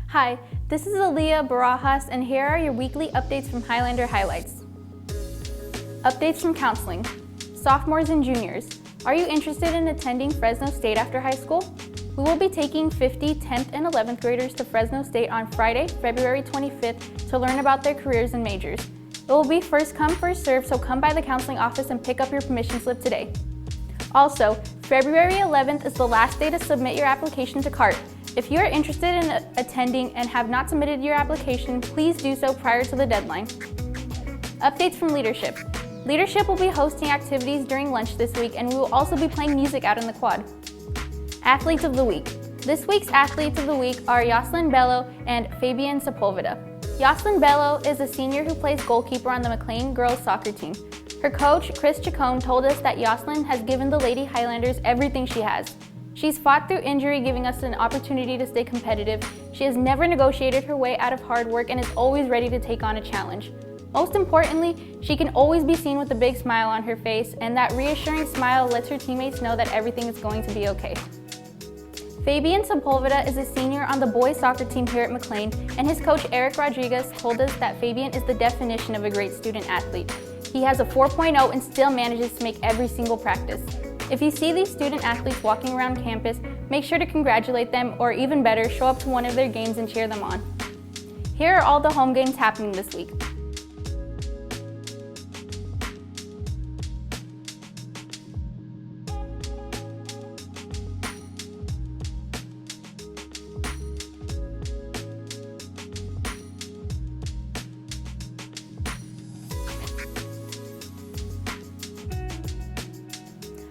Hi, this is Aaliyah Barajas, and here are your weekly updates from Highlander Highlights. Updates from counseling. Sophomores and juniors, are you interested in attending Fresno State after high school? We will be taking 50 10th and 11th graders to Fresno State on Friday, February 25th to learn about their careers and majors. It will be first come, first serve, so come by the counseling office and pick up your permission slip today. Also, February 11th is the last day to submit your application to CART. If you are interested in attending and have not submitted your application, please do so prior to the deadline. Updates from leadership. Leadership will be hosting activities during lunch this week, and we will also be playing music out in the quad. Athletes of the Week. This week's Athletes of the Week are Yoselin Bello and Fabian Sepulveda. Yoselin Bello is a senior who plays goalkeeper on the McLean girls soccer team. Her coach, Chris Chacon, told us that Yoselin has given the Lady Highlanders everything she has. She's fought through injury, giving us an opportunity to stay competitive. She has never negotiated her way out of hard work and is always ready to take on a challenge. Most importantly, she can always be seen with a big smile on her face, and that reassuring smile lets her teammates know that everything is going to be okay. Fabian Sepulveda is a senior on the boys soccer team here at McLean, and his coach Eric Rodriguez told us that Fabian is the definition of a great student athlete. He has a 4.0 and still manages to make every single practice. If you see these student athletes walking around campus, make sure to congratulate them, or even better, show up to one of their games and cheer them on. Here are all the home games happening this week.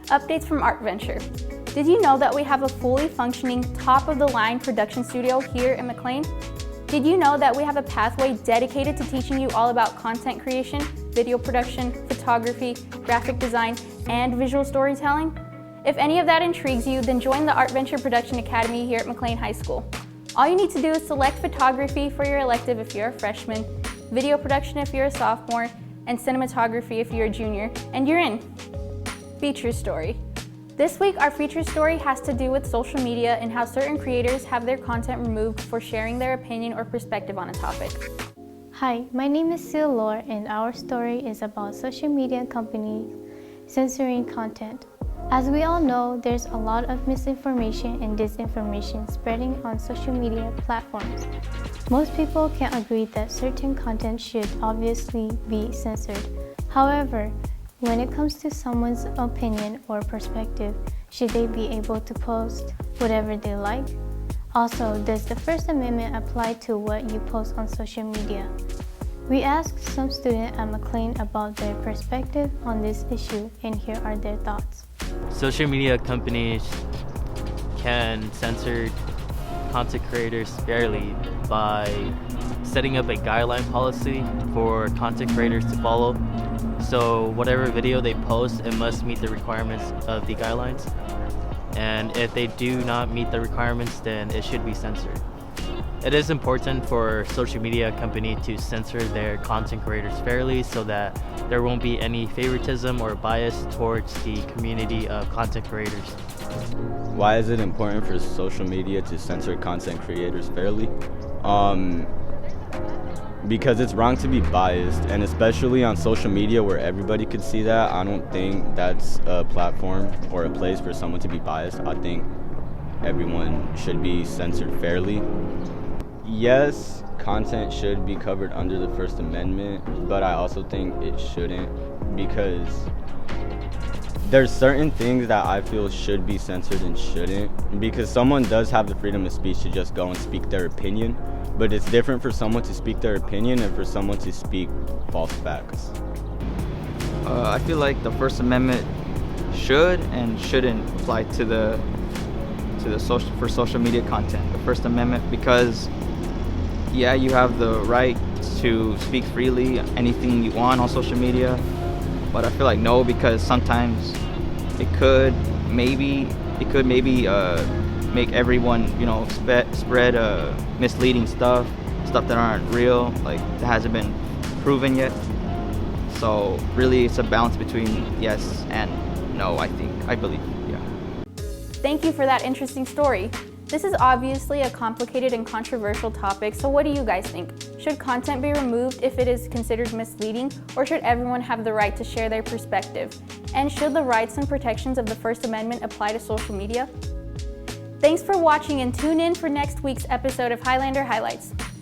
Updates from Art Venture. Did you know that we have a fully functioning, top-of-the-line production studio here in McLean? Did you know that we have a pathway dedicated to teaching you all about content creation, video production, photography, graphic design, and visual storytelling? If any of that intrigues you, then join the Art Venture Production Academy here at McLean High School. All you need to do is select photography for your elective if you're a freshman, video production if you're a sophomore, and cinematography if you're a junior, and you're in. Feature story. This week, our feature story has to do with social media and how certain creators have their content removed for sharing their opinion or perspective on a topic. Hi, my name is Sil Lore, and our story is about social media companies censoring content. As we all know, there's a lot of misinformation and disinformation spreading on social media platforms. Most people can agree that certain content should obviously be censored. However, when it comes to someone's opinion or perspective, should they be able to post whatever they like? Also, does the First Amendment apply to what you post on social media? We asked some students at McLean about their perspective on this issue, and here are their thoughts. Social media companies can censor content creators fairly by setting up a guideline policy for content creators to follow. So whatever video they post, it must meet the requirements of the guidelines. And if they do not meet the requirements, then it should be censored. It is important for social media company to censor their content creators fairly so that there won't be any favoritism or bias towards the community of content creators. Why is it important for social media to censor content creators fairly? Because it's wrong to be biased, and especially on social media where everybody could see that, I don't think that's a platform or a place for someone to be biased. I think everyone should be censored fairly. Yes, content should be covered under the First Amendment, but I also think it shouldn't, because there's certain things that I feel should be censored and shouldn't, because someone does have the freedom of speech to just go and speak their opinion, but it's different for someone to speak their opinion and for someone to speak false facts. I feel like the First Amendment should and shouldn't apply to social media content. The First Amendment, because yeah, you have the right to speak freely, anything you want on social media, but I feel like no, because sometimes it could maybe make everyone, spread misleading stuff that aren't real, like that hasn't been proven yet. So really, it's a balance between yes and no. I believe, yeah. Thank you for that interesting story. This is obviously a complicated and controversial topic, so what do you guys think? Should content be removed if it is considered misleading, or should everyone have the right to share their perspective? And should the rights and protections of the First Amendment apply to social media? Thanks for watching and tune in for next week's episode of Highlander Highlights.